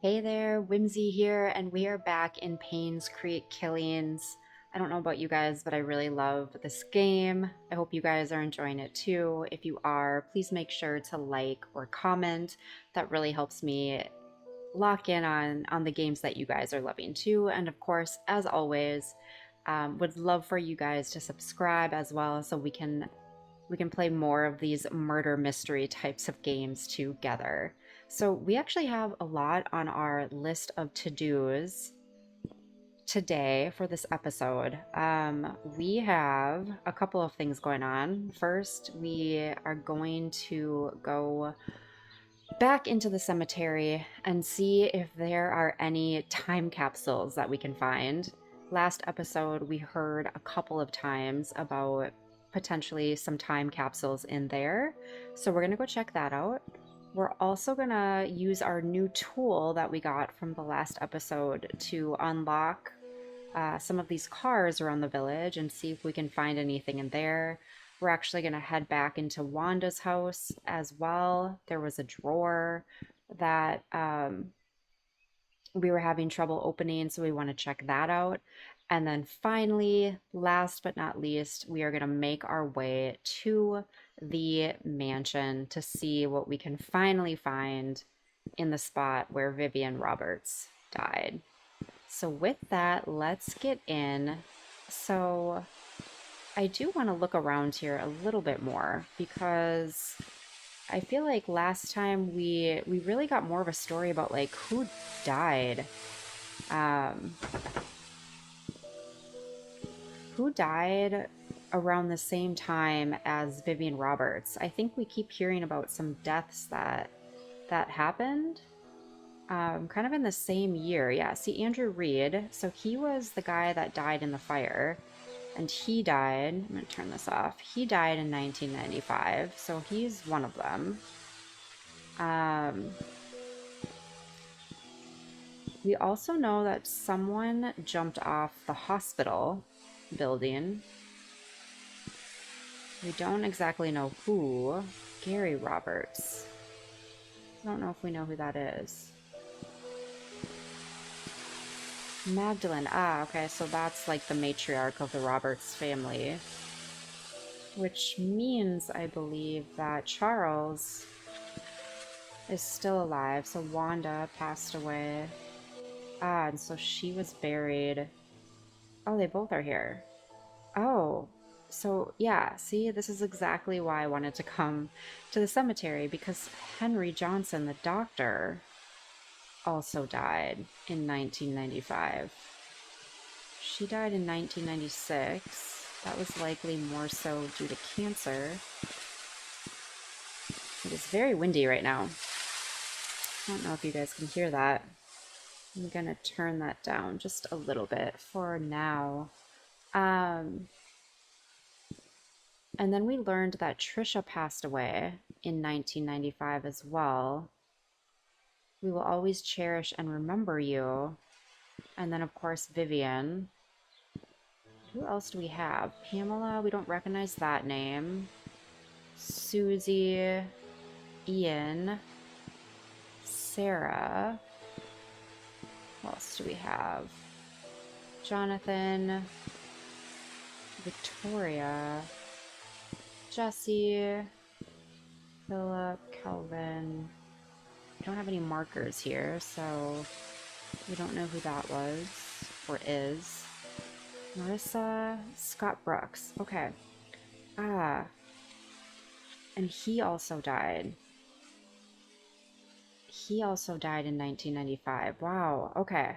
Hey there, Whimsy here, and we are back in Painscreek Killings. I don't know about you guys, but I really love this game. I hope you guys are enjoying it too. If you are, please make sure to like or comment. That really helps me lock in on the games that you guys are loving too. And of course, as always, would love for you guys to subscribe as well so we can play more of these murder mystery types of games together. So we actually have a lot on our list of to-dos today for this episode. We have a couple of things going on. First, we are going to go back into the cemetery and see if there are any time capsules that we can find. Last episode, we heard a couple of times about potentially some time capsules in there. So we're going to go check that out. We're also going to use our new tool that we got from the last episode to unlock some of these cars around the village and see if we can find anything in there. We're actually going to head back into Wanda's house as well. There was a drawer that we were having trouble opening, so we want to check that out. And then finally, last but not least, we are going to make our way to the mansion to see what we can finally find in the spot where Vivian Roberts died. So with that, let's get in. So I do want to look around here a little bit more because I feel like last time we really got more of a story about like who died. Um, who died around the same time as Vivian Roberts. I think we keep hearing about some deaths that happened kind of in the same year. Yeah, see Andrew Reed. So he was the guy that died in the fire. And he died, I'm going to turn this off. He died in 1995, so he's one of them. Um, we also know that someone jumped off the hospital building. We don't exactly know who. Gary Roberts. I don't know if we know who that is. Magdalene. Ah, okay, so that's like the matriarch of the Roberts family. Which means, I believe, that Charles is still alive. So Wanda passed away. Ah, and so she was buried. Oh, they both are here. Oh, so yeah, see, this is exactly why I wanted to come to the cemetery because Henry Johnson, the doctor, also died in 1995. She died in 1996. That was likely more so due to cancer. It is very windy right now. I don't know if you guys can hear that. I'm gonna turn that down just a little bit for now. Um, and then we learned that Trisha passed away in 1995 as well. We will always cherish and remember you. And then, of course, Vivian. Who else do we have? Pamela, we don't recognize that name. Susie, Ian, Sarah. What else do we have? Jonathan, Victoria, Jesse, Philip, Calvin. We don't have any markers here, so we don't know who that was or is. Marissa, Scott Brooks. Okay. Ah, and he also died. He also died in 1995. Wow. Okay.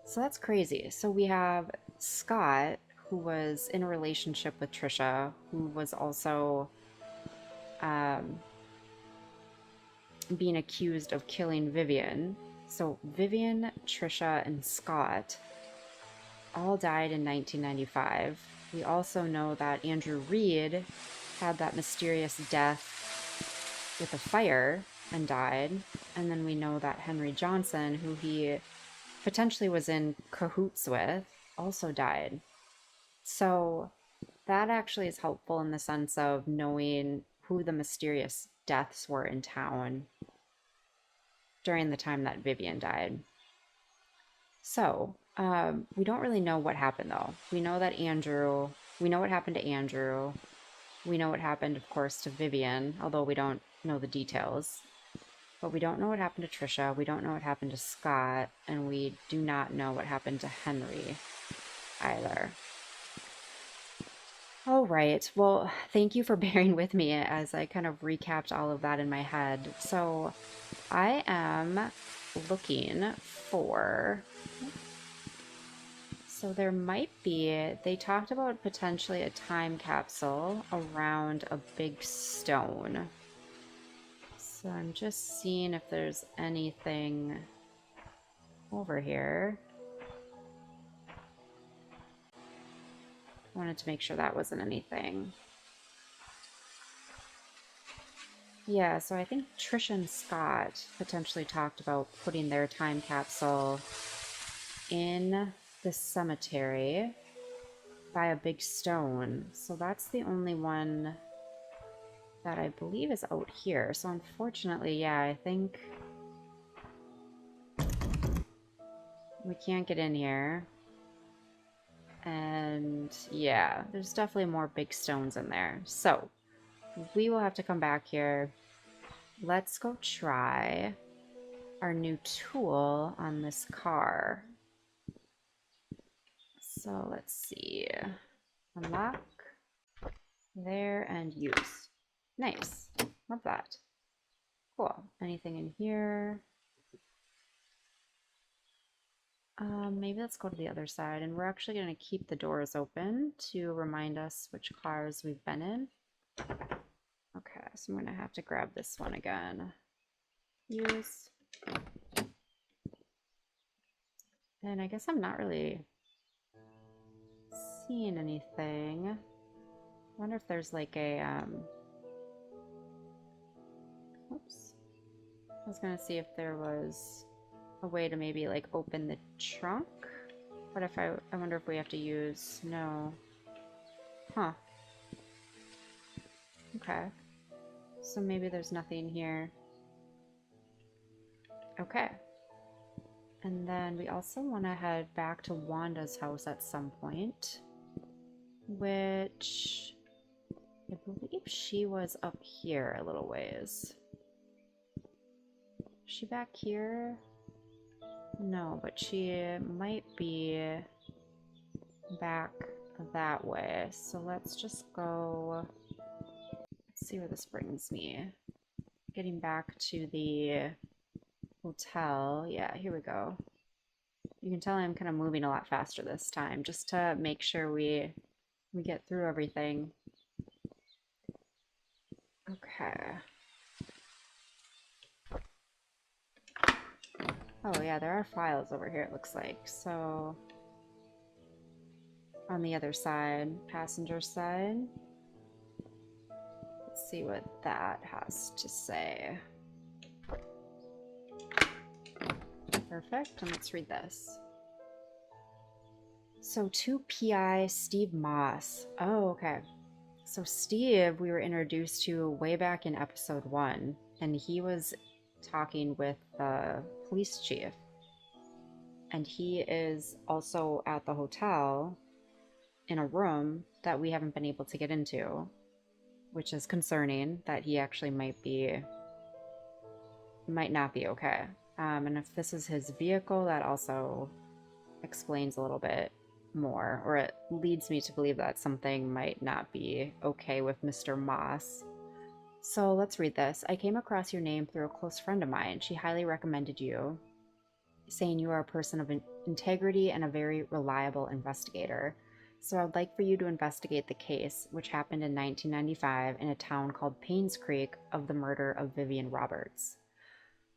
So that's crazy. So we have Scott, who was in a relationship with Trisha, who was also um, being accused of killing Vivian. So Vivian, Trisha, and Scott all died in 1995. We also know that Andrew Reed had that mysterious death with a fire and died. And then we know that Henry Johnson, who he potentially was in cahoots with, also died. So that actually is helpful in the sense of knowing who the mysterious deaths were in town. during the time that Vivian died. So, we don't really know what happened though. We know what happened to Andrew. We know what happened, of course, to Vivian, although we don't know the details. But we don't know what happened to Trisha. We don't know what happened to Scott. And we do not know what happened to Henry either. All right. Well, thank you for bearing with me as I kind of recapped all of that in my head. So I am looking for. So there might be. They talked about potentially a time capsule around a big stone. So I'm just seeing if there's anything over here. I wanted to make sure that wasn't anything. Yeah, so I think Trish and Scott potentially talked about putting their time capsule in the cemetery by a big stone. So that's the only one that I believe is out here. So unfortunately, yeah, I think we can't get in here. And yeah, there's definitely more big stones in there. So we will have to come back here. Let's go try our new tool on this car. So let's see. Unlock. There and use. Nice. Love that. Cool. Anything in here? Maybe let's go to the other side, and we're actually going to keep the doors open to remind us which cars we've been in. Okay, so I'm going to have to grab this one again. Use. And I guess I'm not really seeing anything. I wonder if there's like a, oops. I was going to see if there was a way to maybe like open the trunk. What if I wonder if we have to use, no. Huh. Okay. So maybe there's nothing here. Okay. And then we also want to head back to Wanda's house at some point, which I believe she was up here a little ways. Is she back here? No, but she might be back that way. So let's just go. Let's see where this brings me. Getting back to the hotel. Yeah, here we go. You can tell I'm kind of moving a lot faster this time, just to make sure we get through everything. Okay. Oh yeah, there are files over here, it looks like. So on the other side, passenger side. Let's see what that has to say. Perfect, and let's read this. So to PI Steve Moss. Oh, okay. So Steve, we were introduced to way back in episode 1, and he was talking with the police chief. And he is also at the hotel in a room that we haven't been able to get into, which is concerning that he actually might not be okay. And if this is his vehicle, that also explains a little bit more, or it leads me to believe that something might not be okay with Mr. Moss. So let's read this. I came across your name through a close friend of mine. She highly recommended you, saying you are a person of integrity and a very reliable investigator. So I would like for you to investigate the case, which happened in 1995 in a town called Painscreek, of the murder of Vivian Roberts.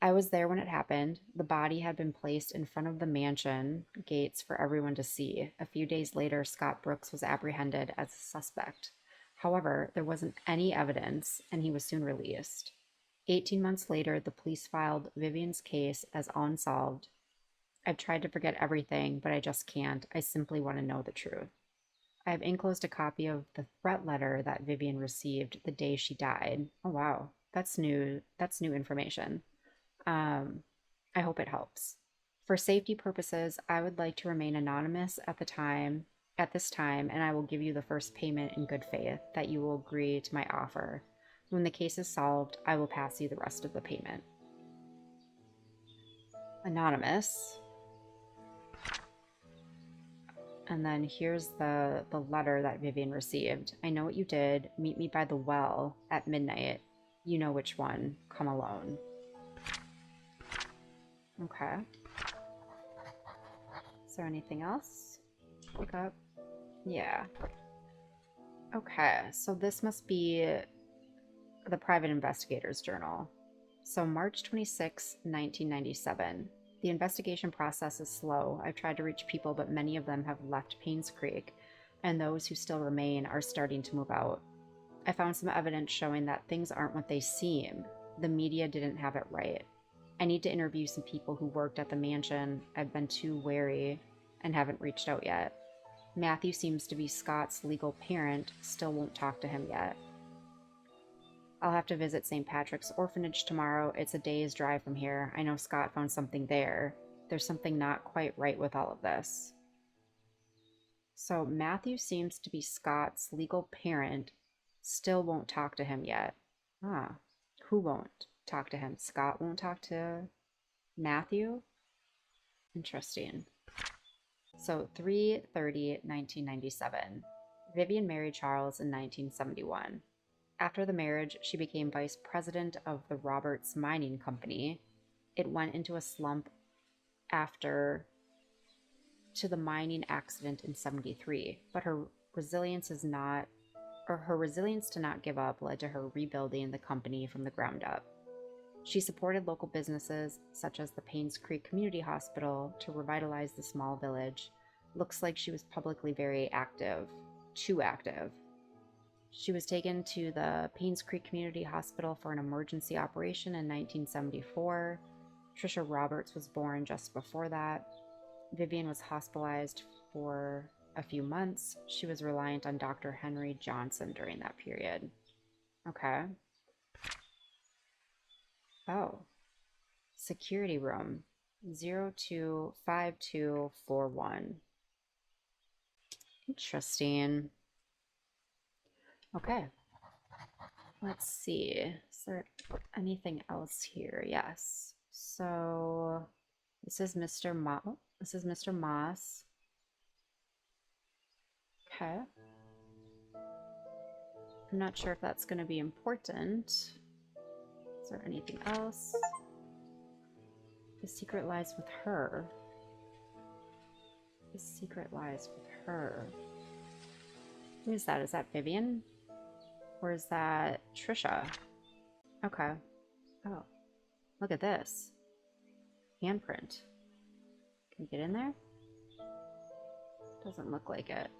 I was there when it happened. The body had been placed in front of the mansion gates for everyone to see. A few days later, Scott Brooks was apprehended as a suspect. However, there wasn't any evidence, and he was soon released. 18 months later, the police filed Vivian's case as unsolved. I've tried to forget everything, but I just can't. I simply want to know the truth. I have enclosed a copy of the threat letter that Vivian received the day she died. Oh wow, that's new. That's new information. I hope it helps. For safety purposes, I would like to remain anonymous at this time, and I will give you the first payment in good faith that you will agree to my offer. When the case is solved, I will pass you the rest of the payment. Anonymous. And then here's the letter that Vivian received. I know what you did. Meet me by the well at midnight. You know which one. Come alone. Okay. Is there anything else? Pick up. Yeah. Okay, so this must be the private investigator's journal. So March 26, 1997. The investigation process is slow. I've tried to reach people, but many of them have left Painscreek, and those who still remain are starting to move out. I found some evidence showing that things aren't what they seem. The media didn't have it right. I need to interview some people who worked at the mansion. I've been too wary and haven't reached out yet. Matthew seems to be Scott's legal parent, still won't talk to him yet. I'll have to visit St. Patrick's Orphanage tomorrow. It's a day's drive from here. I know Scott found something there. There's something not quite right with all of this. So Matthew seems to be Scott's legal parent, still won't talk to him yet. Ah, who won't talk to him? Scott won't talk to Matthew? Interesting. So 3/30/1997. Vivian married Charles in 1971. After the marriage, she became vice president of the Roberts Mining Company. It went into a slump after to the mining accident in 73, but her resilience to not give up led to her rebuilding the company from the ground up. She supported local businesses such as the Painscreek Community Hospital to revitalize the small village. Looks like she was publicly very active, too active. She was taken to the Painscreek Community Hospital for an emergency operation in 1974. Trisha Roberts was born just before that. Vivian was hospitalized for a few months. She was reliant on Dr. Henry Johnson during that period. Okay. Oh. Security room 025241. Interesting. Okay. Let's see. Is there anything else here? Yes. So this is Mr. Moss. This is Mr. Moss. Okay. I'm not sure if that's going to be important. Is there anything else? The secret lies with her. The secret lies with her. Who is that? Is that Vivian? Or is that Trisha? Okay. Oh, look at this. Handprint. Can we get in there? Doesn't look like it.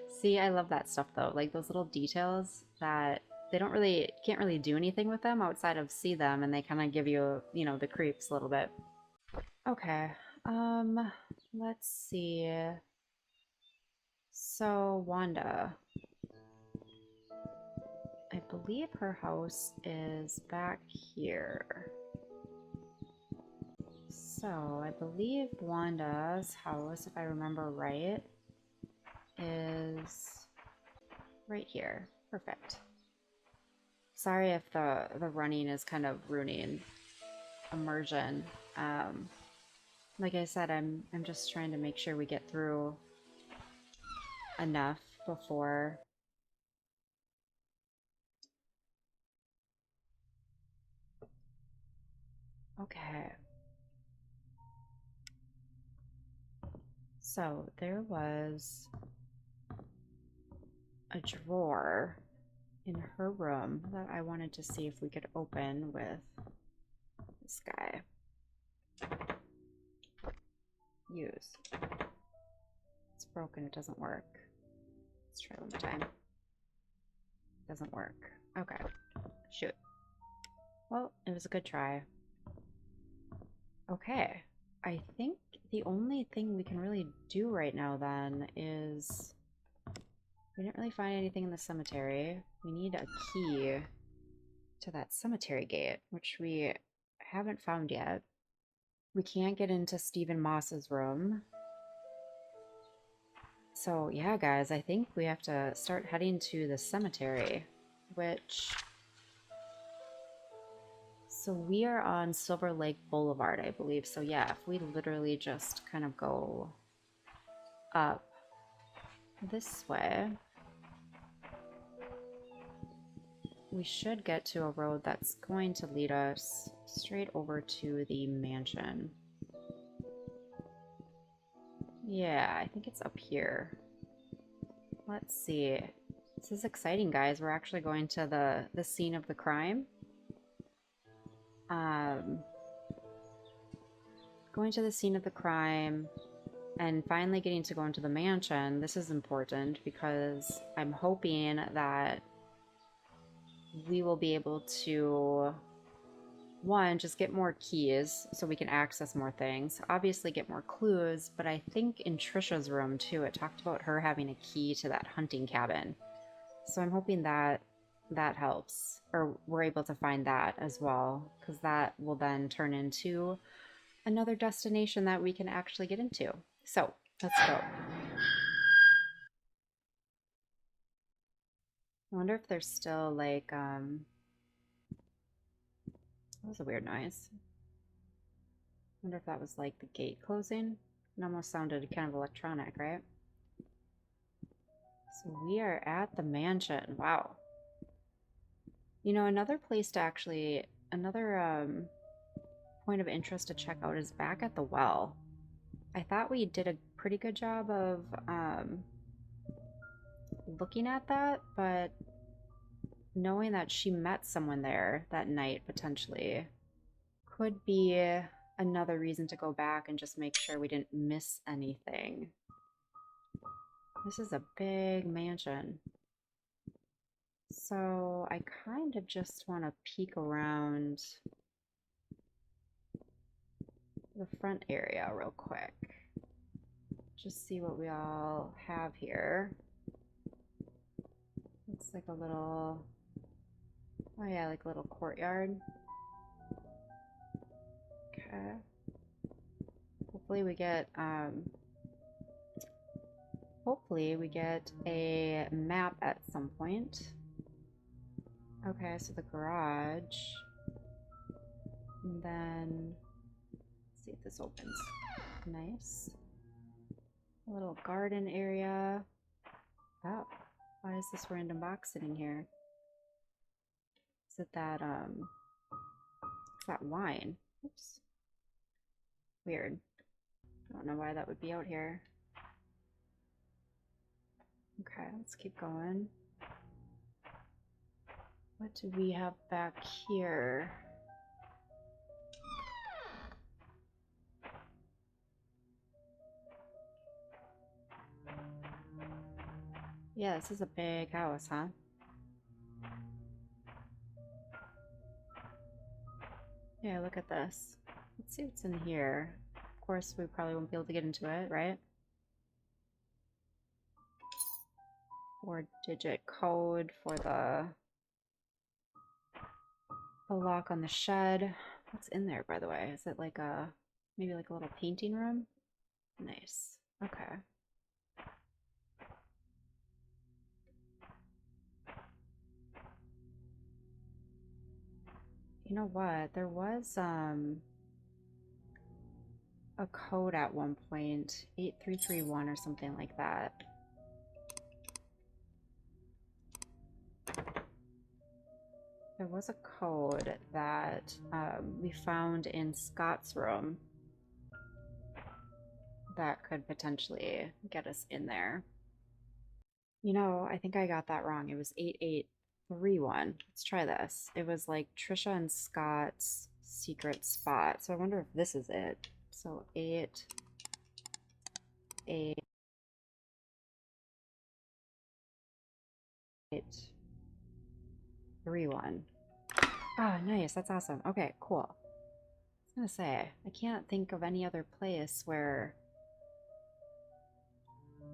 See, I love that stuff though. Like those little details that they can't really do anything with them outside of see them, and they kind of give you, you know, the creeps a little bit. Okay. Let's see. So Wanda, I believe her house is back here. So I believe Wanda's house, if I remember right, is right here. Perfect. Sorry if the running is kind of ruining immersion. Like I said, I'm just trying to make sure we get through enough before. Okay. So there was a drawer in her room that I wanted to see if we could open with this guy. Use. It's broken, it doesn't work. Let's try one more time. Doesn't work. Okay. Shoot. Well, it was a good try. Okay. I think the only thing we can really do right now then is we didn't really find anything in the cemetery. We need a key to that cemetery gate, which we haven't found yet. We can't get into Stephen Moss's room. So yeah, guys, I think we have to start heading to the cemetery, which... So we are on Silver Lake Boulevard, I believe. So yeah, if we literally just kind of go up this way, we should get to a road that's going to lead us straight over to the mansion. Yeah, I think it's up here. Let's see. This is exciting, guys. We're actually going to the scene of the crime. Going to the scene of the crime and finally getting to go into the mansion. This is important because I'm hoping that we will be able to, one, just get more keys so we can access more things. Obviously get more clues, but I think in Trisha's room too, it talked about her having a key to that hunting cabin. So I'm hoping that that helps, or we're able to find that as well, because that will then turn into another destination that we can actually get into. So let's go. I wonder if there's still like, that was a weird noise. I wonder if that was like the gate closing. It almost sounded kind of electronic, right? So we are at the mansion. Wow. You know, another place to actually, another point of interest to check out is back at the well. I thought we did a pretty good job of looking at that, but knowing that she met someone there that night potentially could be another reason to go back and just make sure we didn't miss anything. This is a big mansion. So I kind of just want to peek around the front area real quick. Just see what we all have here. Looks like a little, oh yeah, like a little courtyard. Okay. Hopefully we get a map at some point. Okay, so the garage. And then let's see if this opens. Nice. A little garden area. Oh, why is this random box sitting here? Is it that it's that wine? Oops. Weird. I don't know why that would be out here. Okay, let's keep going. What do we have back here? Yeah, this is a big house, huh? Yeah, look at this. Let's see what's in here. Of course, we probably won't be able to get into it, right? 4-digit code for the lock on the shed. What's in there, by the way? Is it like a, maybe like a little painting room? Nice. Okay. You know what? There was a code at one point, 8331 or something like that. There was a code that we found in Scott's room that could potentially get us in there. You know, I think I got that wrong. It was 8831. Let's try this. It was like Trisha and Scott's secret spot. So I wonder if this is it. So 8831. Ah, nice. That's awesome. Okay, cool. I was gonna say, I can't think of any other place where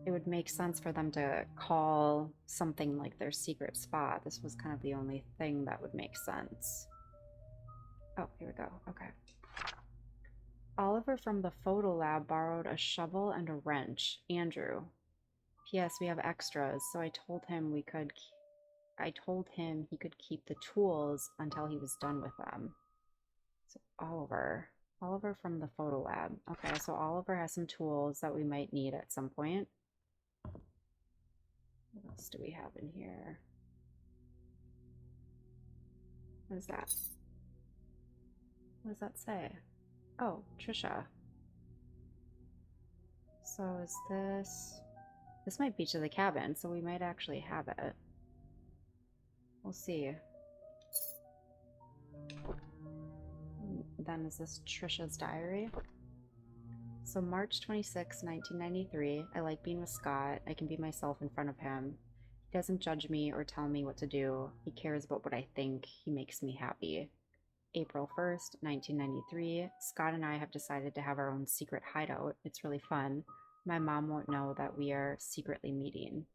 it would make sense for them to call something like their secret spot. This was kind of the only thing that would make sense. Oh, here we go. Okay. Oliver from the photo lab borrowed a shovel and a wrench. Andrew. P.S. We have extras, so I told him he could keep the tools until he was done with them. So Oliver. Oliver from the photo lab. Okay, so Oliver has some tools that we might need at some point. What else do we have in here? What is that? What does that say? Oh, Trisha. So is this... This might be to the cabin, so we might actually have it. We'll see. Then is this Trisha's diary? So March 26, 1993, I like being with Scott. I can be myself in front of him. He doesn't judge me or tell me what to do. He cares about what I think. He makes me happy. April 1st, 1993, Scott and I have decided to have our own secret hideout. It's really fun. My mom won't know that we are secretly meeting.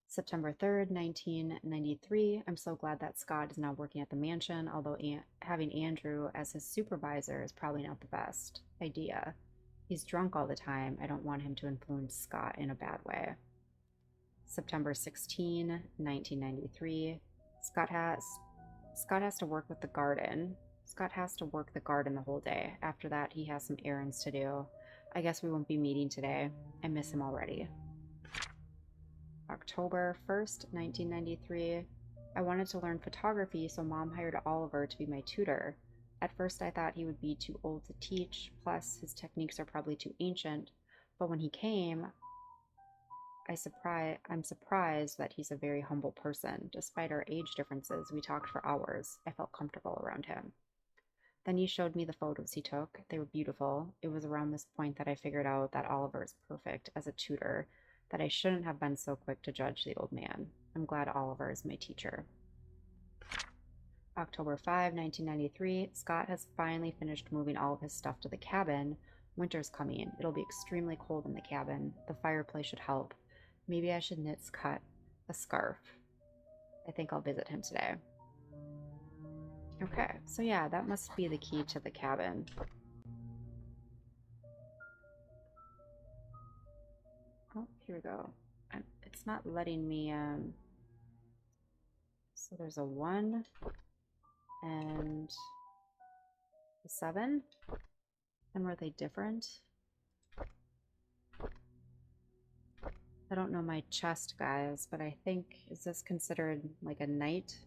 September 3rd, 1993, I'm so glad that Scott is now working at the mansion, although having Andrew as his supervisor is probably not the best idea. He's drunk all the time. I don't want him to influence Scott in a bad way. September 16, 1993, Scott has to work with the garden. Scott has to work the garden the whole day. After that, he has some errands to do. I guess we won't be meeting today. I miss him already. October 1st, 1993. I wanted to learn photography, so Mom hired Oliver to be my tutor. At first, I thought he would be too old to teach, plus his techniques are probably too ancient. But when he came, I'm surprised that he's a very humble person. Despite our age differences, we talked for hours. I felt comfortable around him. Then he showed me the photos he took. They were beautiful. It was around this point that I figured out that Oliver is perfect as a tutor, that I shouldn't have been so quick to judge the old man. I'm glad Oliver is my teacher. October 5, 1993, Scott has finally finished moving all of his stuff to the cabin. Winter's coming. It'll be extremely cold in the cabin. The fireplace should help. Maybe I should knit Scott a scarf. I think I'll visit him today. Okay, so yeah, that must be the key to the cabin. Oh, here we go. It's not letting me, so there's a 1 and a 7. And were they different? I don't know my chest, guys, but I think, is this considered like a knight?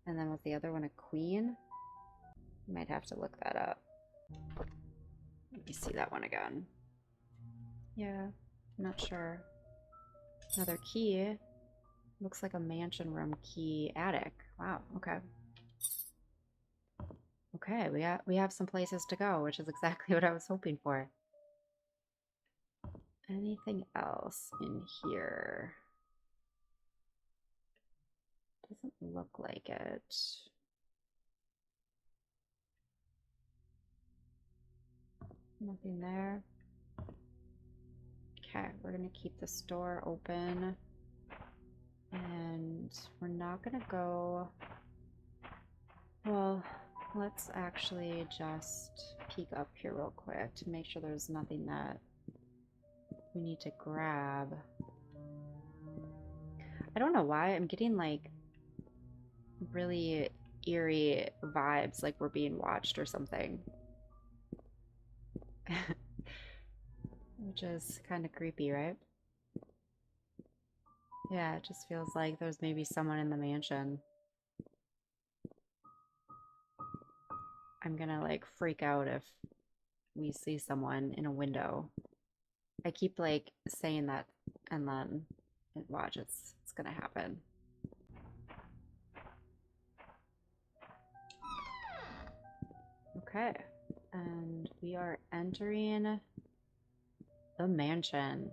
And then was the other one a queen? Might have to look that up. Let me see that one again. Yeah, I'm not sure. Another key. Looks like a mansion room key attic. Wow, okay. Okay, we have some places to go, which is exactly what I was hoping for. Anything else in here? Doesn't look like it. Nothing there. Okay, we're gonna keep this door open. And we're not gonna go... Well, let's actually just peek up here real quick to make sure there's nothing that we need to grab. I don't know why, I'm getting like really eerie vibes, like we're being watched or something. Which is kind of creepy, right? Yeah, it just feels like there's maybe someone in the mansion. I'm gonna like freak out if we see someone in a window. I keep like saying that and then watch, it's gonna happen. Okay, and we are entering the mansion.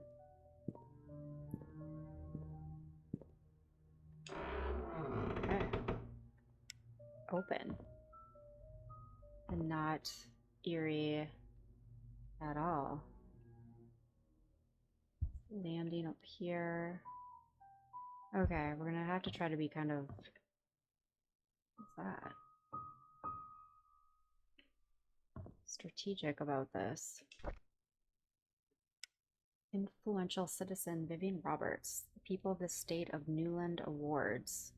Okay. Open. And not eerie at all. Landing up here. Okay, we're gonna have to try to be kind of What's that? Strategic about this. Influential citizen Vivian Roberts. The people of the state of Newland Awards.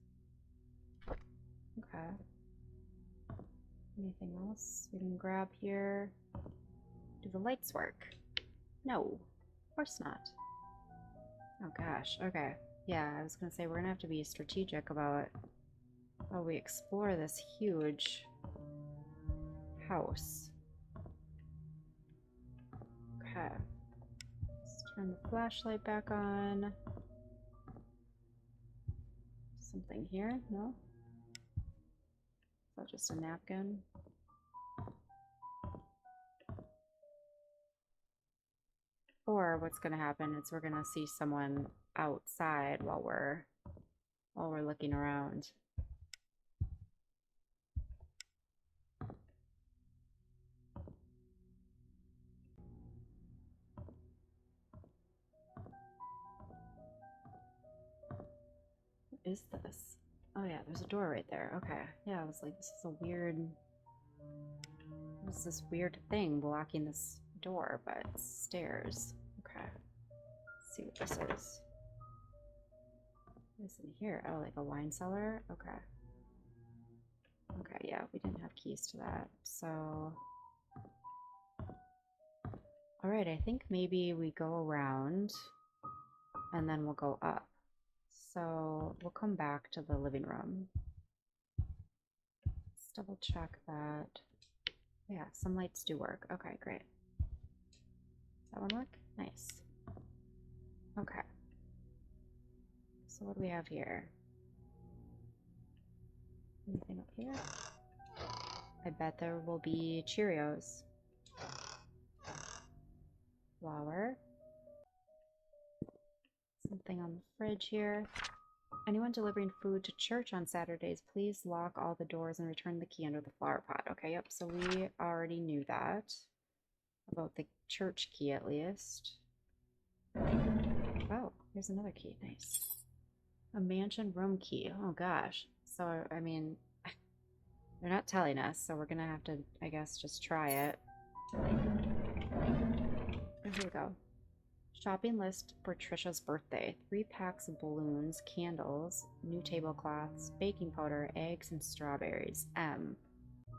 Okay. Anything else we can grab here? Do the lights work? No, of course not. Oh gosh, okay. Yeah, I was gonna say we're gonna have to be strategic about how we explore this huge house. Okay. Let's turn the flashlight back on. Something here? No? Is that just a napkin? Or what's gonna happen is we're gonna see someone outside while we're looking around. What is this? Oh yeah, there's a door right there. Okay. Yeah, I was like, this is a weird... What's this weird thing blocking this door? But it's stairs. Okay. Let's see what this is. What is in here? Oh, like a wine cellar? Okay. Okay, yeah, we didn't have keys to that. So... Alright, I think maybe we go around and then we'll go up. So we'll come back to the living room. Let's double check that. Yeah, some lights do work. Okay, great. Does that one work? Nice. Okay. So what do we have here? Anything up here? I bet there will be Cheerios. Flour. Something on the fridge here. Anyone delivering food to church on Saturdays, please lock all the doors and return the key under the flower pot. Okay, yep, so we already knew that. About the church key, at least. Oh, here's another key. Nice. A mansion room key. Oh, gosh. So, I mean, they're not telling us, so we're gonna have to, I guess, just try it. Oh, here we go. Shopping list for Trisha's birthday. 3 packs of balloons, candles, new tablecloths, baking powder, eggs, and strawberries. I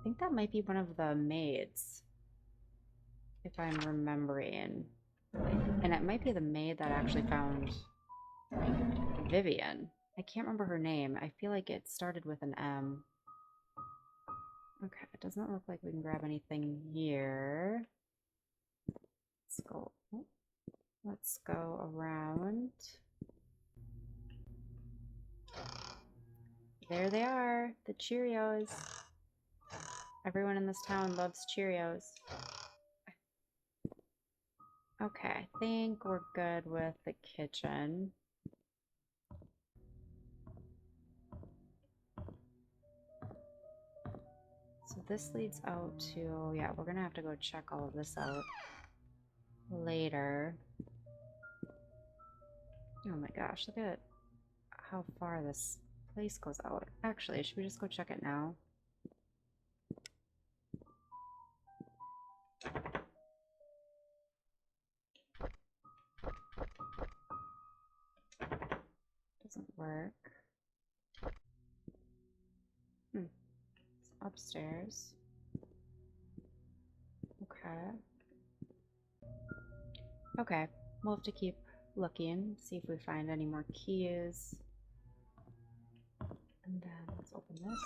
think that might be one of the maids, if I'm remembering. And it might be the maid that actually found Vivian. I can't remember her name. I feel like it started with an M. Okay, it does not look like we can grab anything here. Let's go. Let's go around. There they are, the Cheerios. Everyone in this town loves Cheerios. Okay, I think we're good with the kitchen. So this leads out to, yeah, we're gonna have to go check all of this out later. Oh my gosh, look at how far this place goes out. Actually, should we just go check it now? Doesn't work. It's upstairs. Okay. Okay, we'll have to keep looking, see if we find any more keys. And then let's open this.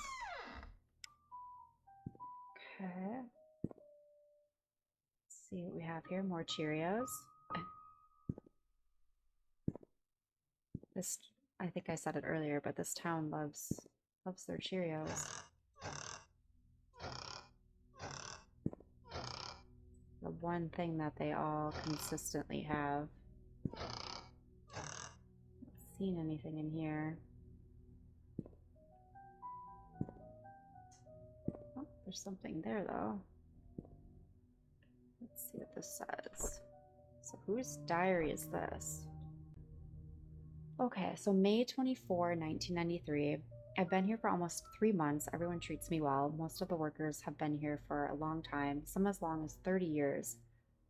Okay. Let's see what we have here. More Cheerios. This, I think I said it earlier, but this town loves their Cheerios. The one thing that they all consistently have. Not seen anything in here. Oh, there's something there though. Let's see what this says. So whose diary is this? Okay, so May 24, 1993. I've been here for almost 3 months. Everyone treats me well. Most of the workers have been here for a long time, some as long as 30 years.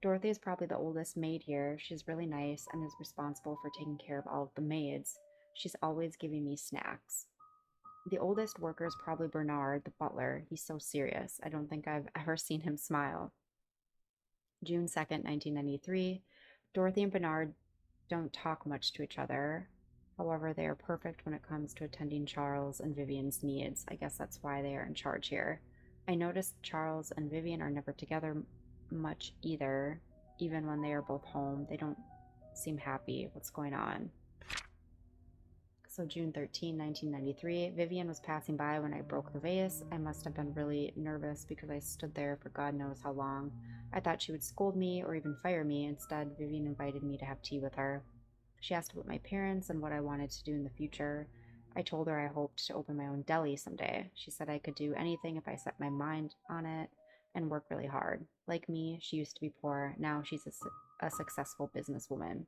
Dorothy is probably the oldest maid here. She's really nice and is responsible for taking care of all of the maids. She's always giving me snacks. The oldest worker is probably Bernard, the butler. He's so serious. I don't think I've ever seen him smile. June 2nd, 1993. Dorothy and Bernard don't talk much to each other. However, they are perfect when it comes to attending Charles and Vivian's needs. I guess that's why they are in charge here. I noticed Charles and Vivian are never together much either. Even when they are both home, they don't seem happy. What's going on? So June 13, 1993, Vivian was passing by when I broke the vase. I must have been really nervous because I stood there for God knows how long. I thought she would scold me or even fire me. Instead, Vivian invited me to have tea with her. She asked about my parents and what I wanted to do in the future. I told her I hoped to open my own deli someday. She said I could do anything if I set my mind on it and work really hard. Like me, she used to be poor. Now she's a successful businesswoman.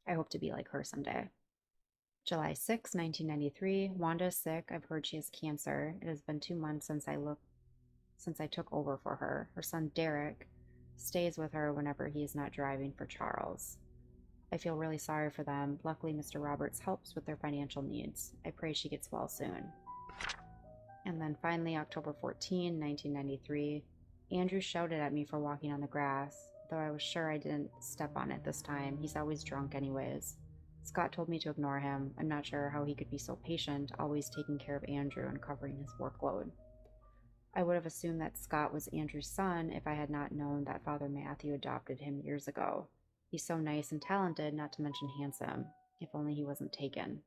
I hope to be like her someday. July 6, 1993. Wanda is sick. I've heard she has cancer. It has been 2 months since I took over for her. Her son Derek stays with her whenever he is not driving for Charles. I feel really sorry for them. Luckily, Mr. Roberts helps with their financial needs. I pray she gets well soon. And then finally, October 14, 1993. Andrew shouted at me for walking on the grass, though I was sure I didn't step on it this time. He's always drunk anyways. Scott told me to ignore him. I'm not sure how he could be so patient, always taking care of Andrew and covering his workload. I would have assumed that Scott was Andrew's son if I had not known that Father Matthew adopted him years ago. He's so nice and talented, not to mention handsome. If only he wasn't taken.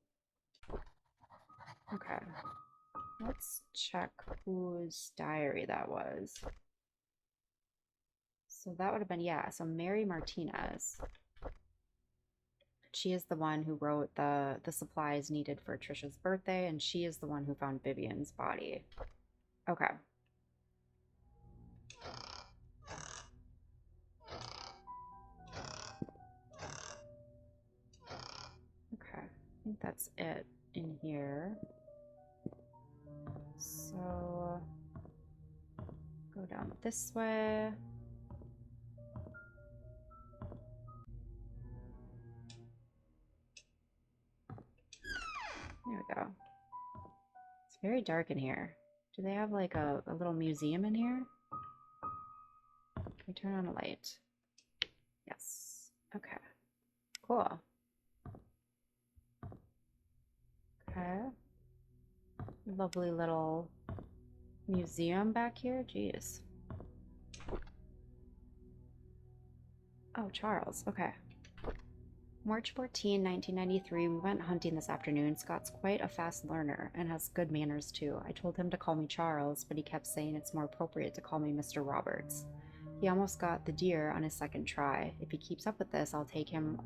Okay. Let's check whose diary that was. So that would have been, yeah, so Mary Martinez. She is the one who wrote the supplies needed for Trisha's birthday, and she is the one who found Vivian's body. Okay. Okay. I think that's it in here. So go down this way. There we go. It's very dark in here. Do they have like a little museum in here? Can we turn on a light? Yes. Okay. Cool. Okay. Lovely little museum back here. Jeez. Oh, Charles. Okay. March 14, 1993, we went hunting this afternoon. Scott's quite a fast learner and has good manners too. I told him to call me Charles, but he kept saying it's more appropriate to call me Mr. Roberts. He almost got the deer on his second try. If he keeps up with this, I'll take him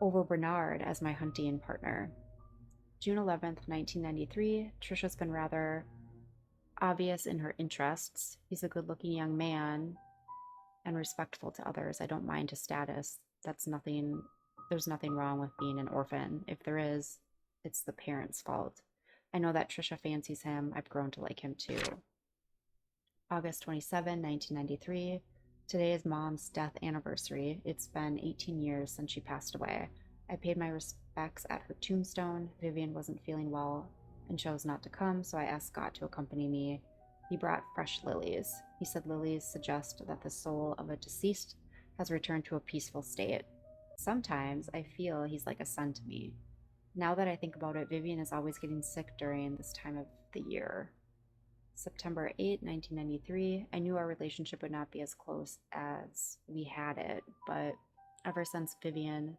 over Bernard as my hunting partner. June 11th, 1993, Trisha's been rather obvious in her interests. He's a good-looking young man and respectful to others. I don't mind his status. There's nothing wrong with being an orphan. If there is, it's the parents' fault. I know that Trisha fancies him. I've grown to like him too. August 27, 1993. Today is Mom's death anniversary. It's been 18 years since she passed away. I paid my respects at her tombstone. Vivian wasn't feeling well and chose not to come, so I asked Scott to accompany me. He brought fresh lilies. He said lilies suggest that the soul of a deceased has returned to a peaceful state. Sometimes I feel he's like a son to me. Now that I think about it, Vivian is always getting sick during this time of the year. September 8, 1993. I knew our relationship would not be as close as we had it, but ever since Vivian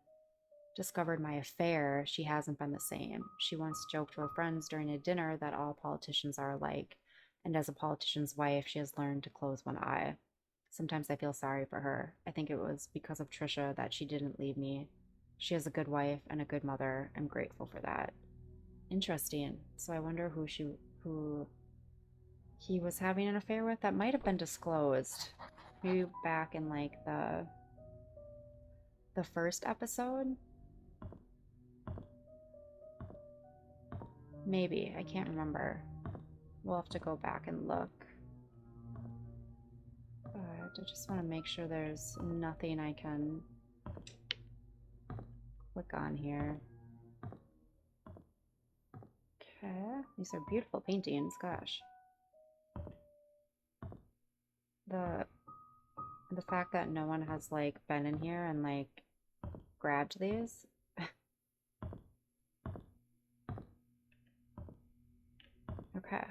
discovered my affair, she hasn't been the same. She once joked to her friends during a dinner that all politicians are alike, and as a politician's wife, she has learned to close one eye. Sometimes I feel sorry for her. I think it was because of Trisha that she didn't leave me. She is a good wife and a good mother. I'm grateful for that. Interesting. So I wonder who he was having an affair with. That might have been disclosed. Maybe back in like the first episode. Maybe. I can't remember. We'll have to go back and look. But I just want to make sure there's nothing I can click on here. Okay. These are beautiful paintings. Gosh. The fact that no one has like been in here and like grabbed these. Okay.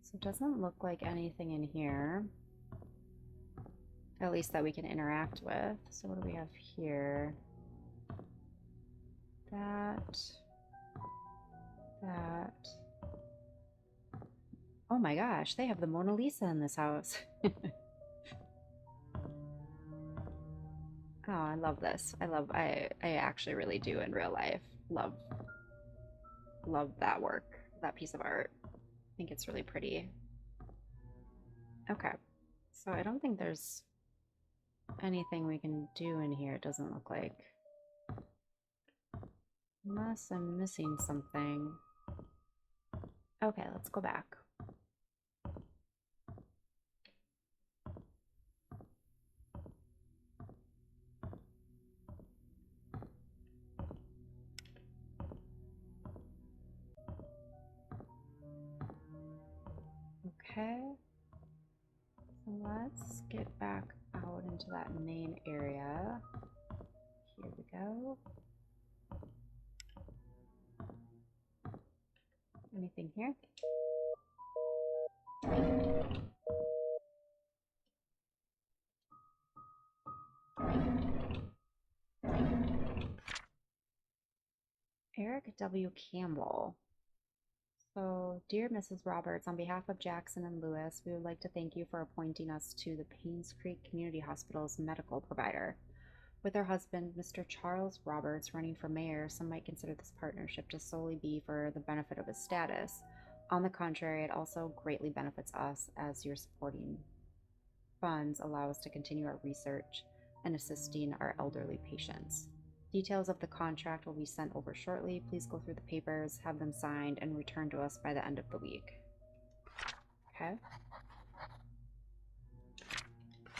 So it doesn't look like anything in here. At least that we can interact with. So what do we have here? That. Oh my gosh, they have the Mona Lisa in this house. Oh, I love this. I actually really do in real life love that work, that piece of art. I think it's really pretty. Okay. So I don't think there's anything we can do in here, it doesn't look like. Unless I'm missing something. Okay, let's go back. Okay. So let's get back out into that main area. Here we go. Anything here? Eric W. Campbell. So, dear Mrs. Roberts, on behalf of Jackson and Lewis, we would like to thank you for appointing us to the Painscreek Community Hospital's medical provider. With her husband, Mr. Charles Roberts, running for mayor, some might consider this partnership to solely be for the benefit of his status. On the contrary, it also greatly benefits us, as your supporting funds allow us to continue our research and assisting our elderly patients. Details of the contract will be sent over shortly. Please go through the papers, have them signed, and return to us by the end of the week. Okay.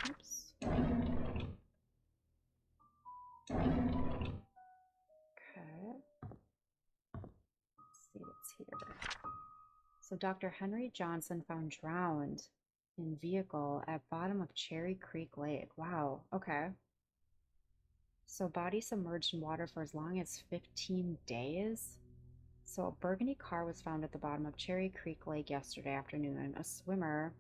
Oops. Okay. Let's see what's here. So Dr. Henry Johnson found drowned in vehicle at bottom of Cherry Creek Lake. Wow. Okay. So body submerged in water for as long as 15 days. So a burgundy car was found at the bottom of Cherry Creek Lake yesterday afternoon. A swimmer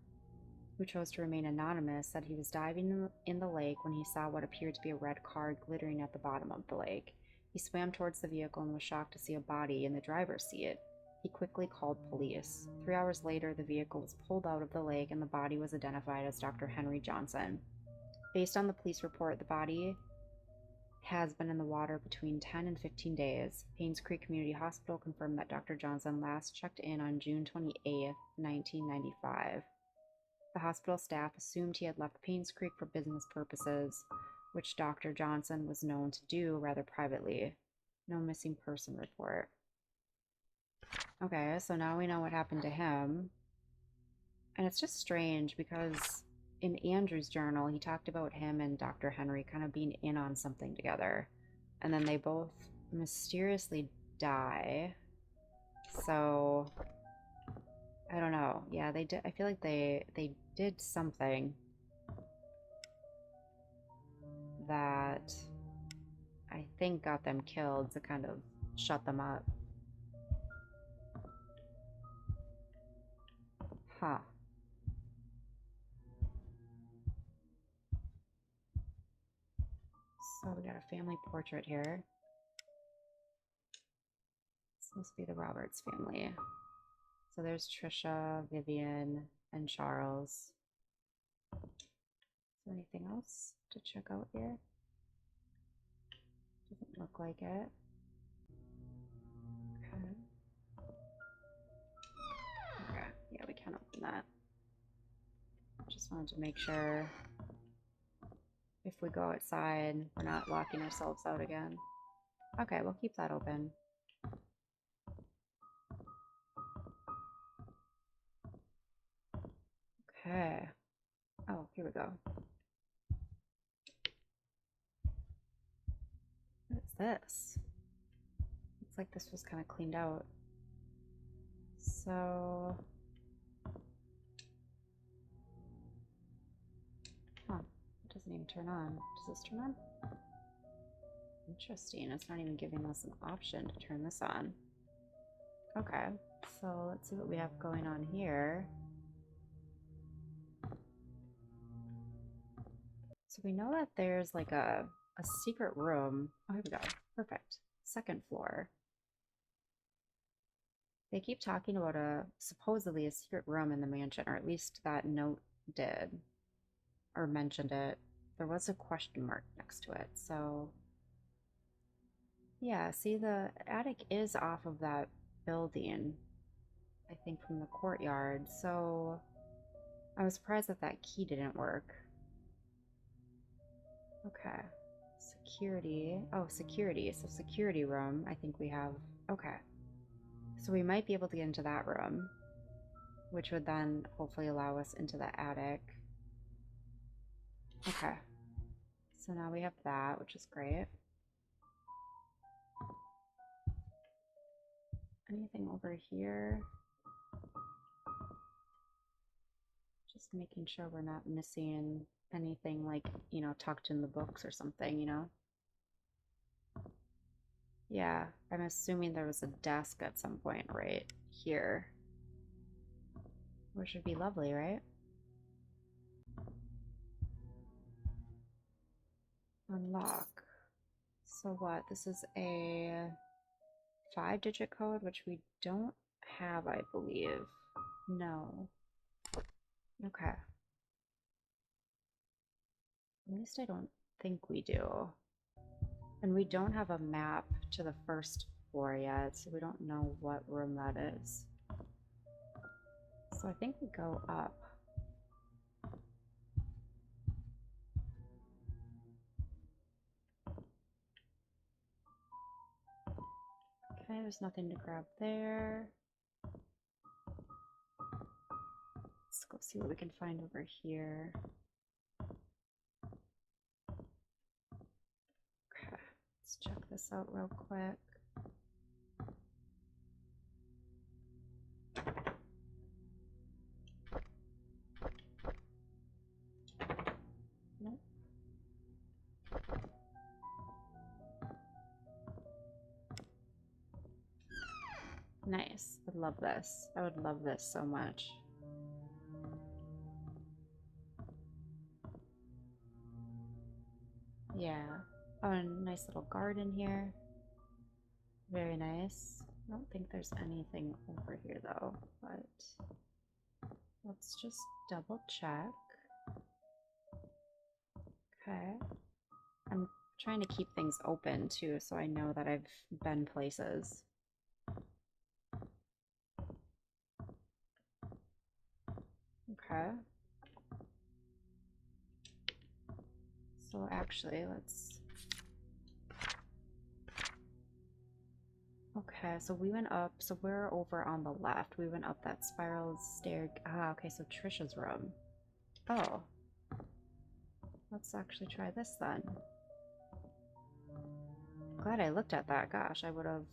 who chose to remain anonymous said he was diving in the lake when he saw what appeared to be a red car glittering at the bottom of the lake. He swam towards the vehicle and was shocked to see a body in the driver's seat. He quickly called police. 3 hours later, the vehicle was pulled out of the lake and the body was identified as Dr. Henry Johnson. Based on the police report, the body has been in the water between 10 and 15 days. Painscreek Community Hospital confirmed that Dr. Johnson last checked in on June 28, 1995. The hospital staff assumed he had left Painscreek for business purposes, which Dr. Johnson was known to do rather privately. No missing person report. Okay, so now we know what happened to him. And it's just strange because in Andrew's journal, he talked about him and Dr. Henry kind of being in on something together. And then they both mysteriously die. So, I don't know. Yeah, they did. I feel like they did something that I think got them killed to kind of shut them up. Huh. So we got a family portrait here. This must be the Roberts family. So there's Trisha, Vivian, and Charles. Is there anything else to check out here? Doesn't look like it. Okay. Okay, yeah, we can't open that. Just wanted to make sure if we go outside, we're not locking ourselves out again. Okay, we'll keep that open. Okay. Oh, here we go. What is this? Looks like this was kind of cleaned out. So... Huh. It doesn't even turn on. Does this turn on? Interesting. It's not even giving us an option to turn this on. Okay. So let's see what we have going on here. So we know that there's like a secret room. Oh, here we go. Perfect. Second floor. They keep talking about supposedly a secret room in the mansion, or at least that note did, or mentioned it. There was a question mark next to it, so yeah, see, the attic is off of that building, I think from the courtyard, so I was surprised that that key didn't work. Okay. Security. Oh, security. So security room, I think we have... Okay. So we might be able to get into that room, which would then hopefully allow us into the attic. Okay. So now we have that, which is great. Anything over here? Just making sure we're not missing anything like, you know, tucked in the books or something, you know? Yeah, I'm assuming there was a desk at some point right here, which would be lovely, right? Unlock. So what? This is a 5-digit code, which we don't have, I believe. No. Okay. At least I don't think we do. And we don't have a map to the first floor yet, so we don't know what room that is. So I think we go up. Okay, there's nothing to grab there. Let's go see what we can find over here. Okay, let's check this out real quick. Nope. Nice. I love this. I would love this so much. Yeah. Oh, and a nice little garden here. Very nice. I don't think there's anything over here though, but let's just double check. Okay. I'm trying to keep things open too, so I know that I've been places. Okay. So actually, let's... Okay, so we went up, so we're over on the left. We went up that spiral stair. Ah, okay, so Trisha's room. Oh. Let's actually try this then. Glad I looked at that. Gosh, I would have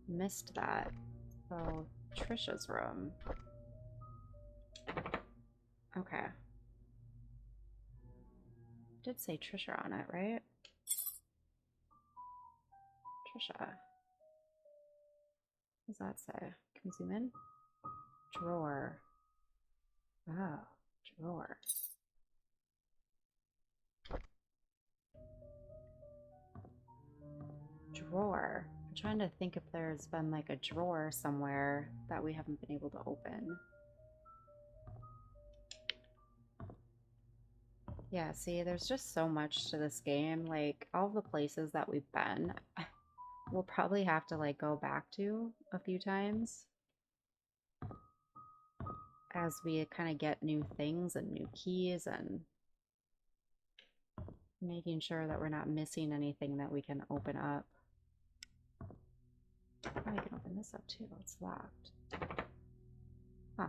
missed that. So, Trisha's room. Okay. Did say Trisha on it, right? Trisha. What does that say? Can we zoom in? Drawer. Oh, drawer. Drawer. I'm trying to think if there's been like a drawer somewhere that we haven't been able to open. Yeah, see, there's just so much to this game. Like, all the places that we've been, we'll probably have to, like, go back to a few times as we kind of get new things and new keys and making sure that we're not missing anything that we can open up. Oh, I can open this up too. It's locked. Huh.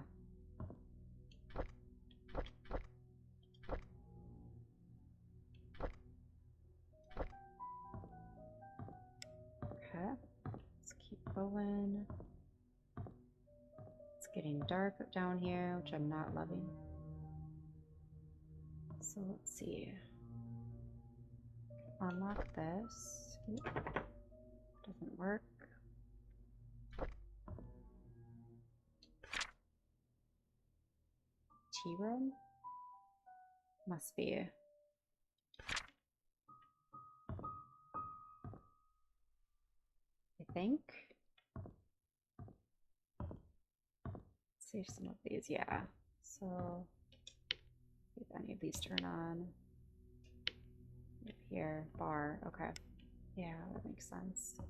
getting dark down here, which I'm not loving. So let's see. Unlock this. Doesn't work. Tea room? Must be. I think. Let's see if some of these, yeah. So, see if any of these turn on. Up here, bar, okay. Yeah, that makes sense.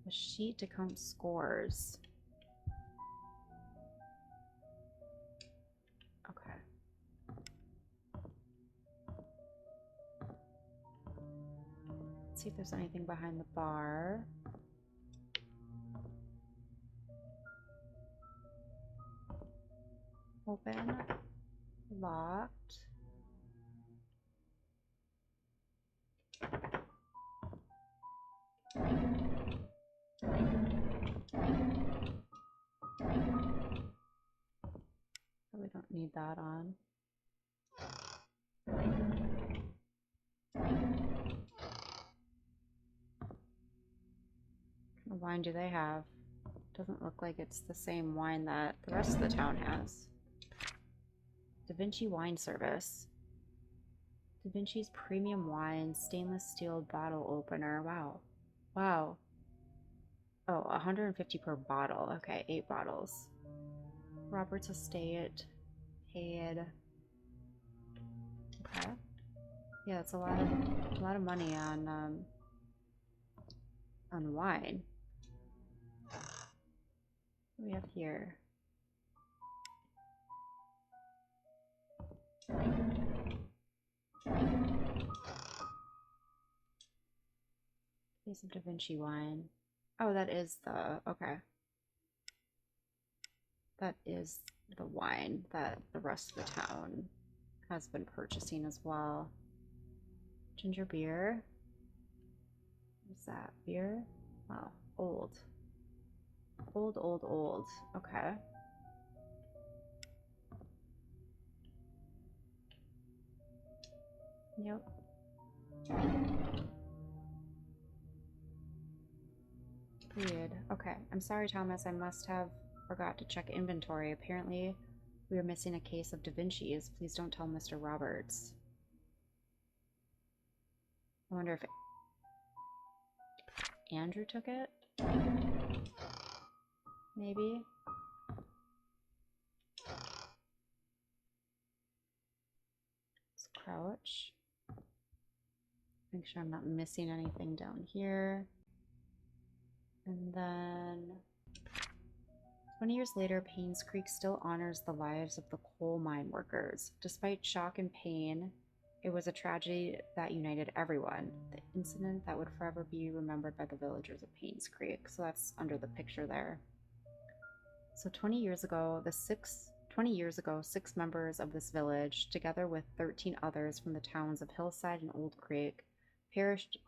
A sheet to count scores. Okay. Let's see if there's anything behind the bar. Open. Locked. Probably don't need that on. What kind of wine do they have? Doesn't look like it's the same wine that the rest of the town has. Da Vinci Wine Service. Da Vinci's premium wine, stainless steel bottle opener. Wow. Wow. Oh, 150 per bottle. Okay, 8 bottles. Roberts Estate. Paid. Okay. Yeah, it's a lot of money on wine. What do we have here? Piece of Da Vinci wine. Oh, that is the, okay. That is the wine that the rest of the town has been purchasing as well. Ginger beer. What's that? Beer? Oh, old. Old, old, old. Okay. Yep. Weird. Okay. I'm sorry, Thomas. I must have forgot to check inventory. Apparently, we are missing a case of Da Vinci's. Please don't tell Mr. Roberts. I wonder if Andrew took it? Maybe? Let's crouch. Make sure I'm not missing anything down here. And then 20 years later, Painscreek still honors the lives of the coal mine workers. Despite shock and pain, it was a tragedy that united everyone. The incident that would forever be remembered by the villagers of Painscreek. So that's under the picture there. So 20 years ago, 6 members of this village, together with 13 others from the towns of Hillside and Old Creek, perished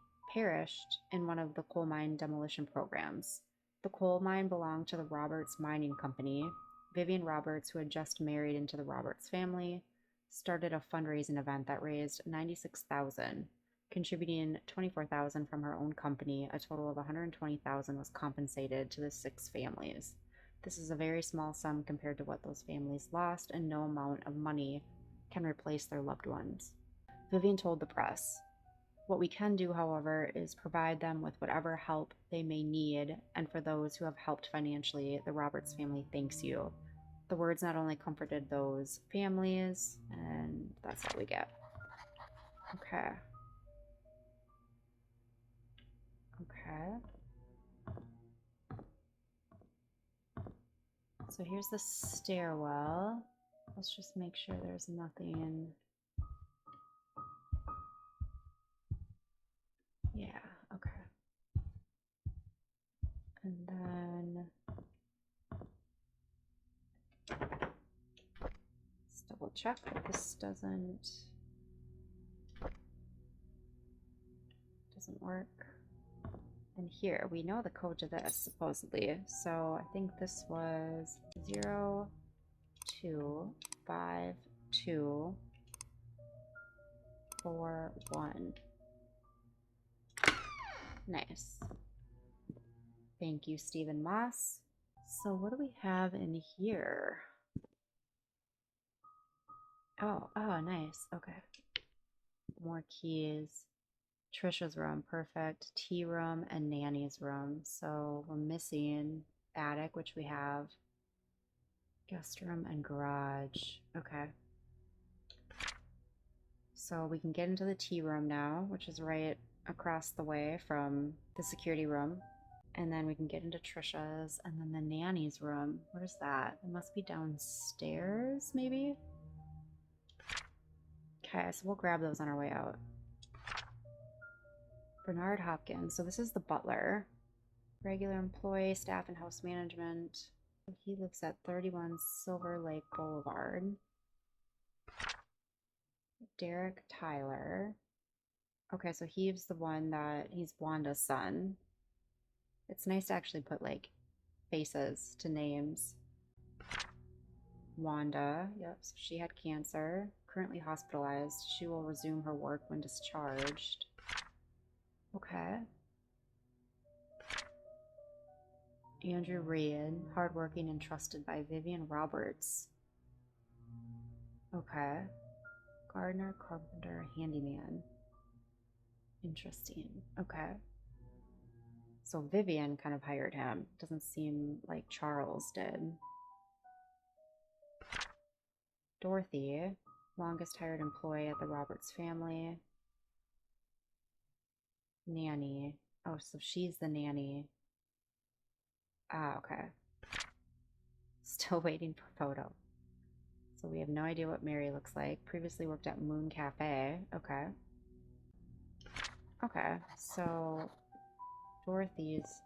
in one of the coal mine demolition programs. The coal mine belonged to the Roberts Mining Company. Vivian Roberts, who had just married into the Roberts family, started a fundraising event that raised $96,000, contributing $24,000 from her own company. A total of $120,000 was compensated to the 6 families. This is a very small sum compared to what those families lost, and no amount of money can replace their loved ones. Vivian told the press, "What we can do, however, is provide them with whatever help they may need, and for those who have helped financially, the Roberts family thanks you." The words not only comforted those families, and that's all we get. Okay. Okay. So here's the stairwell. Let's just make sure there's nothing. Yeah, okay. And then let's double check that this doesn't work. And here, we know the code to this, supposedly. So I think this was 025241. Nice. Thank you, Stephen Moss. So what do we have in here? Oh, nice. Okay. More keys. Trisha's room, perfect. Tea room and Nanny's room. So we're missing attic, which we have. Guest room and garage. Okay. So we can get into the tea room now, which is right across the way from the security room. And then we can get into Trisha's and then the Nanny's room. What is that? It must be downstairs, maybe? Okay, so we'll grab those on our way out. Bernard Hopkins. So this is the butler. Regular employee, staff and house management. He lives at 31 Silver Lake Boulevard. Derek Tyler. Okay, so he's the one he's Wanda's son. It's nice to actually put like faces to names. Wanda, yep, so she had cancer, currently hospitalized. She will resume her work when discharged. Okay. Andrew Reed, hardworking and trusted by Vivian Roberts. Okay. Gardener, carpenter, handyman. Interesting. Okay. So Vivian kind of hired him. Doesn't seem like Charles did. Dorothy, longest hired employee at the Roberts family. Nanny. Oh, so she's the nanny. Ah, okay. Still waiting for photo. So we have no idea what Mary looks like. Previously worked at Moon Cafe. Okay. Okay, so Dorothy's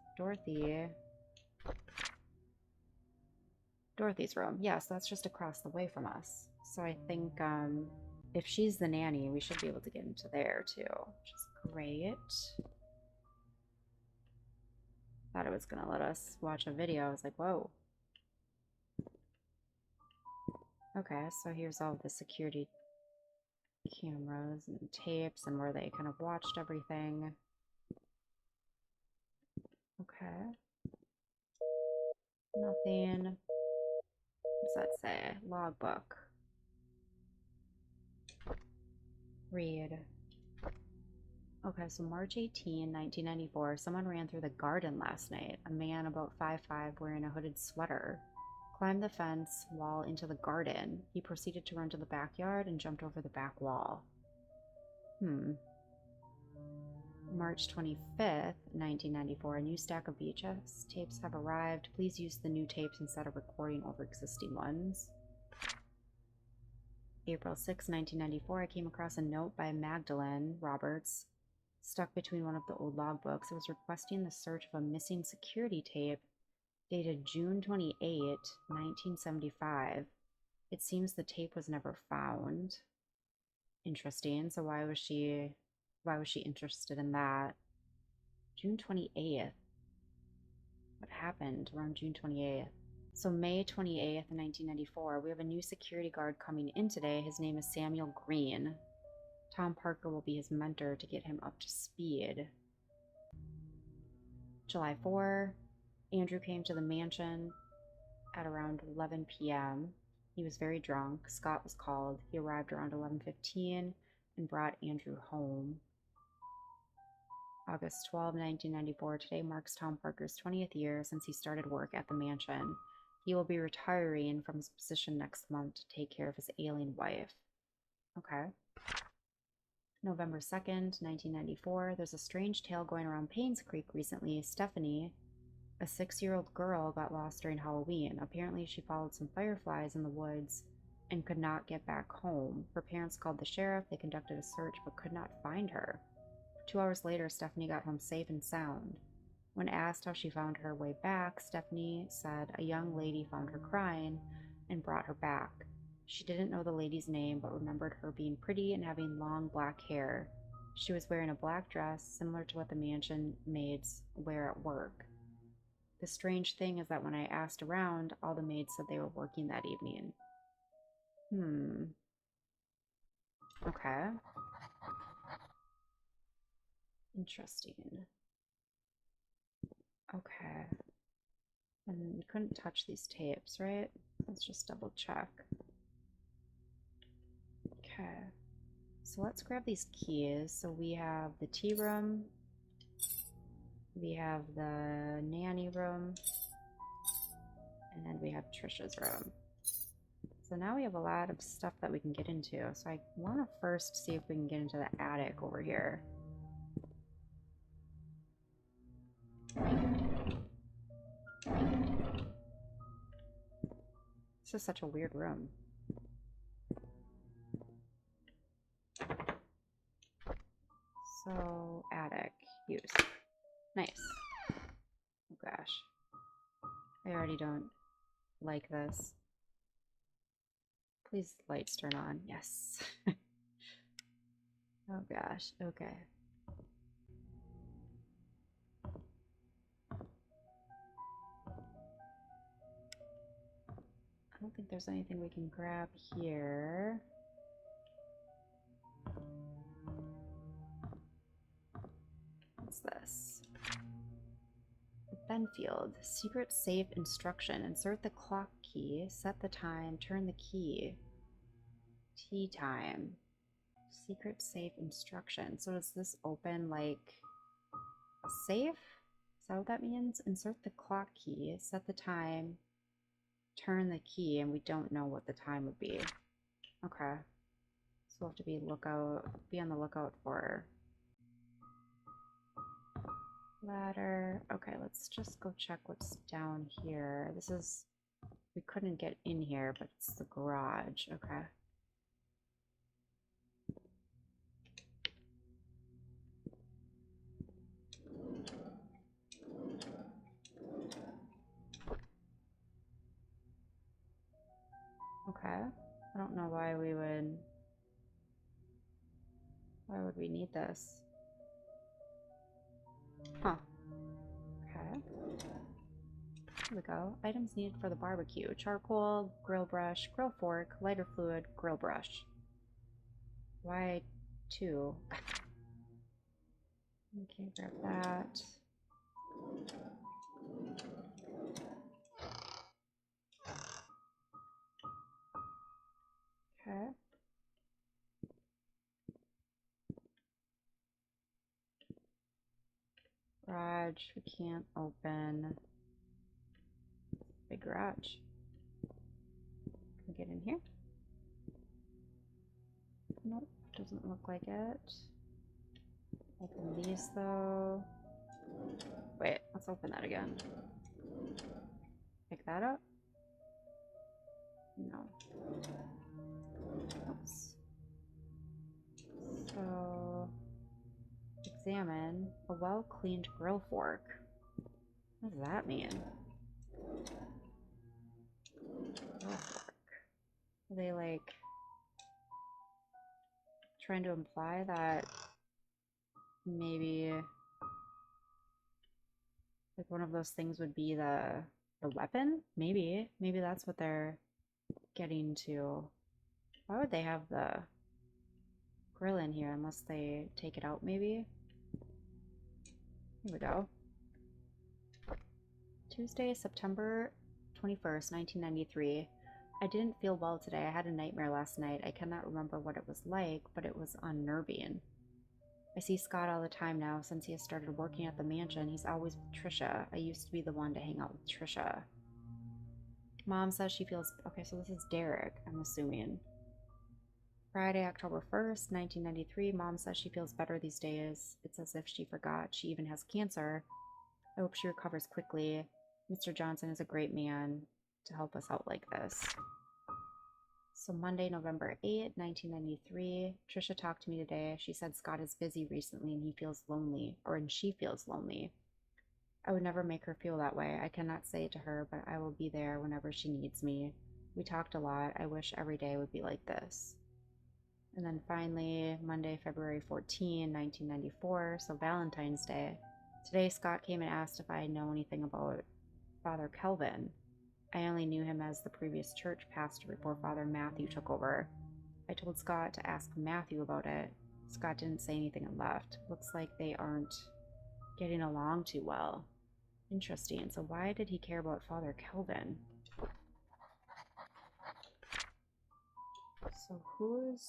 room. Yeah, so that's just across the way from us. So I think if she's the nanny, we should be able to get into there too, which is great. Thought it was gonna let us watch a video. I was like, whoa. Okay, so here's all the security cameras and tapes and where they kind of watched everything. Okay. Nothing. What does that say? Logbook. Read. Okay, so March 18, 1994, someone ran through the garden last night. A man about 5'5", wearing a hooded sweater. Climbed the fence wall into the garden. He proceeded to run to the backyard and jumped over the back wall. March 25th, 1994, a new stack of VHS tapes have arrived. Please use the new tapes instead of recording over existing ones. April 6, 1994, I came across a note by Magdalene Roberts stuck between one of the old logbooks. It was requesting the search of a missing security tape dated June 28, 1975. It seems the tape was never found. Interesting. So why was she interested in that? June 28th. What happened around June 28th? So May 28th, 1994, we have a new security guard coming in today. His name is Samuel Green. Tom Parker will be his mentor to get him up to speed. July 4, Andrew came to the mansion at around 11 p.m. He was very drunk. Scott was called. He arrived around 11:15 and brought Andrew home. August 12, 1994. Today marks Tom Parker's 20th year since he started work at the mansion. He will be retiring from his position next month to take care of his ailing wife. Okay. November 2nd, 1994. There's a strange tale going around Painscreek recently. Stephanie, a 6-year-old girl, got lost during Halloween. Apparently, she followed some fireflies in the woods and could not get back home. Her parents called the sheriff. They conducted a search but could not find her. 2 hours later, Stephanie got home safe and sound. When asked how she found her way back, Stephanie said a young lady found her crying and brought her back. She didn't know the lady's name, but remembered her being pretty and having long black hair. She was wearing a black dress, similar to what the mansion maids wear at work. The strange thing is that when I asked around, all the maids said they were working that evening. Okay. Interesting. Okay. And we couldn't touch these tapes, right? Let's just double check. Okay. So let's grab these keys. So we have the tea room. We have the nanny room. And we have Trisha's room. So now we have a lot of stuff that we can get into. So I want to first see if we can get into the attic over here. This is such a weird room. So, attic. Use. Nice. Oh gosh. I already don't like this. Please, lights turn on. Yes. Oh gosh. Okay. I don't think there's anything we can grab here. What's this? Benfield. Secret safe instruction. Insert the clock key. Set the time. Turn the key. Tea time. Secret safe instruction. So does this open like a safe? Is that what that means? Insert the clock key. Set the time. Turn the key, and we don't know what the time would be. Okay. So we'll have to be on the lookout for ladder. Okay, let's just go check what's down here. We couldn't get in here, but it's the garage. Okay. Okay. I don't know why would we need this? Huh. Okay. Here we go. Items needed for the barbecue. Charcoal, grill brush, grill fork, lighter fluid, grill brush. Why 2? Okay, grab that. Okay. Garage, we can't open. Big garage. Can we get in here? Nope, doesn't look like it. Open these though. Wait, let's open that again. Pick that up? No. Oops. So, examine a well-cleaned grill fork. What does that mean? Grill fork. Are they like trying to imply that maybe like one of those things would be the weapon? Maybe that's what they're getting to. Why would they have the grill in here unless they take it out maybe? Here we go. Tuesday, September 21st, 1993. I didn't feel well today. I had a nightmare last night. I cannot remember what it was like, but it was unnerving. I see Scott all the time now since he has started working at the mansion. He's always with Trisha. I used to be the one to hang out with Trisha. Mom says she feels... Okay, so this is Derek, I'm assuming. Friday, October 1st, 1993. Mom says she feels better these days. It's as if she forgot she even has cancer. I hope she recovers quickly. Mr. Johnson is a great man to help us out like this. So Monday, November 8th, 1993. Trisha talked to me today. She said Scott is busy recently and he feels lonely, and she feels lonely. I would never make her feel that way. I cannot say it to her, but I will be there whenever she needs me. We talked a lot. I wish every day would be like this. And then finally, Monday, February 14, 1994, so Valentine's Day. Today, Scott came and asked if I know anything about Father Kelvin. I only knew him as the previous church pastor before Father Matthew took over. I told Scott to ask Matthew about it. Scott didn't say anything and left. Looks like they aren't getting along too well. Interesting. So why did he care about Father Kelvin? So who's...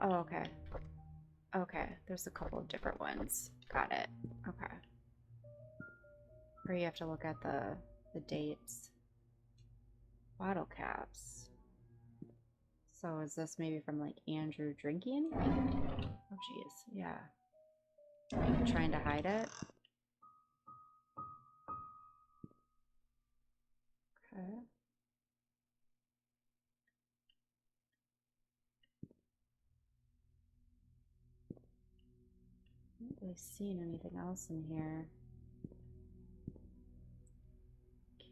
Oh, okay. Okay, there's a couple of different ones. Got it. Okay. Or you have to look at the dates. Bottle caps. So is this maybe from like Andrew drinking? Oh jeez, yeah. Are you trying to hide it? Okay. I haven't really seen anything else in here.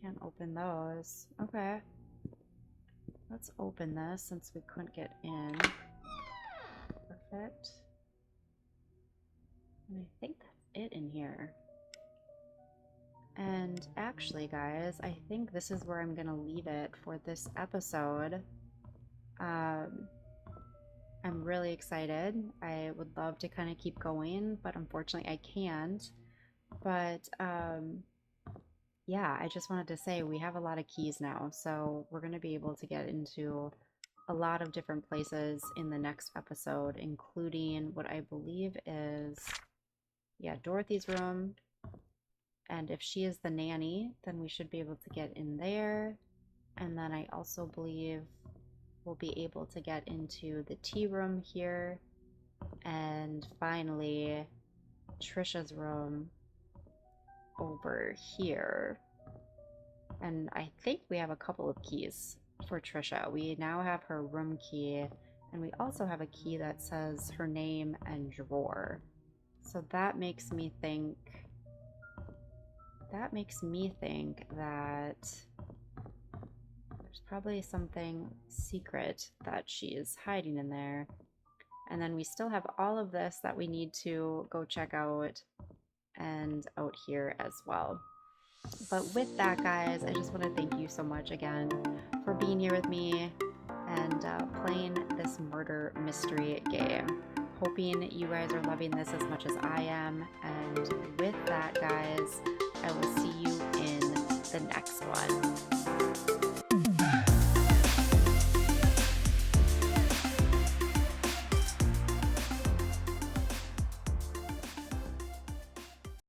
Can't open those. Okay. Let's open this since we couldn't get in. Perfect. And I think that's it in here. And actually, guys, I think this is where I'm going to leave it for this episode. I'm really excited. I would love to kind of keep going, but unfortunately I can't. But yeah, I just wanted to say we have a lot of keys now, so we're going to be able to get into a lot of different places in the next episode, including what I believe is, yeah, Dorothy's room. And if she is the nanny, then we should be able to get in there. And then I also believe we'll be able to get into the tea room here. And finally, Trisha's room over here. And I think we have a couple of keys for Trisha. We now have her room key, and we also have a key that says her name and drawer. So that makes me think that there's probably something secret that she is hiding in there. And then we still have all of this that we need to go check out and out here as well. But with that, guys, I just want to thank you so much again for being here with me and playing this murder mystery game. Hoping you guys are loving this as much as I am. And with that, guys, I will see you in the next one.